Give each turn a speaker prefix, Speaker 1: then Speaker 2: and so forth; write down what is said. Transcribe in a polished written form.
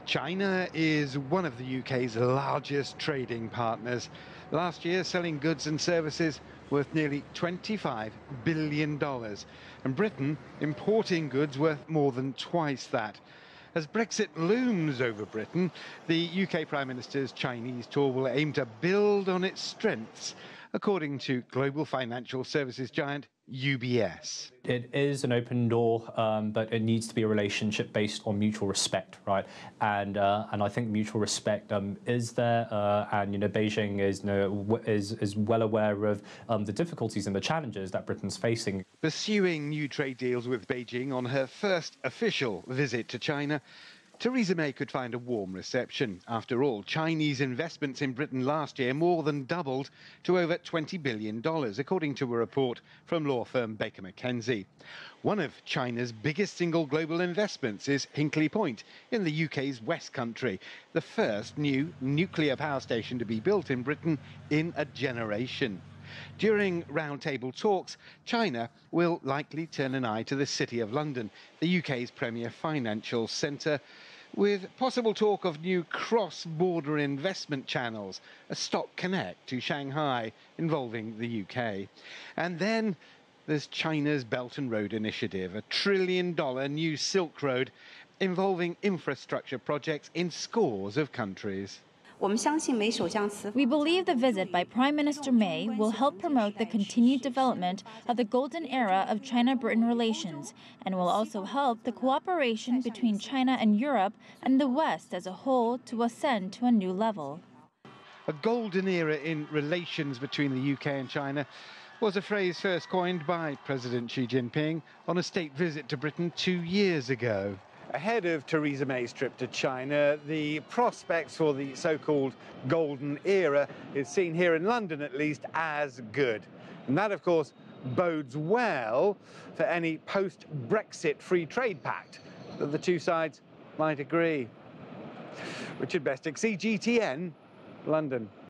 Speaker 1: China is one of the UK's largest trading partners. Last year, selling goods and services worth nearly $25 billion, and Britain importing goods worth more than twice that. As Brexit looms over Britain, the UK Prime Minister's Chinese tour will aim to build on its strengths, according to global financial services giant UBS.
Speaker 2: It is an open door, but it needs to be a relationship based on mutual respect, right? And I think mutual respect is there, and Beijing is well aware of the difficulties and the challenges that Britain's facing.
Speaker 1: Pursuing new trade deals with Beijing on her first official visit to China, Theresa May could find a warm reception. After all, Chinese investments in Britain last year more than doubled to over $20 billion, according to a report from law firm Baker McKenzie. One of China's biggest single global investments is Hinkley Point in the UK's West Country, the first new nuclear power station to be built in Britain in a generation. During roundtable talks, China will likely turn an eye to the City of London, the UK's premier financial centre, with possible talk of new cross-border investment channels, a stock connect to Shanghai involving the UK. And then there's China's Belt and Road Initiative, a $1 trillion new Silk Road involving infrastructure projects in scores of countries.
Speaker 3: We believe the visit by Prime Minister May will help promote the continued development of the golden era of China-Britain relations and will also help the cooperation between China and Europe and the West as a whole to ascend to a new level.
Speaker 1: A golden era in relations between the UK and China was a phrase first coined by President Xi Jinping on a state visit to Britain 2 years ago. Ahead of Theresa May's trip to China, the prospects for the so-called golden era is seen here in London, at least, as good. And that, of course, bodes well for any post-Brexit free trade pact that the two sides might agree. Richard Bestick, CGTN, London.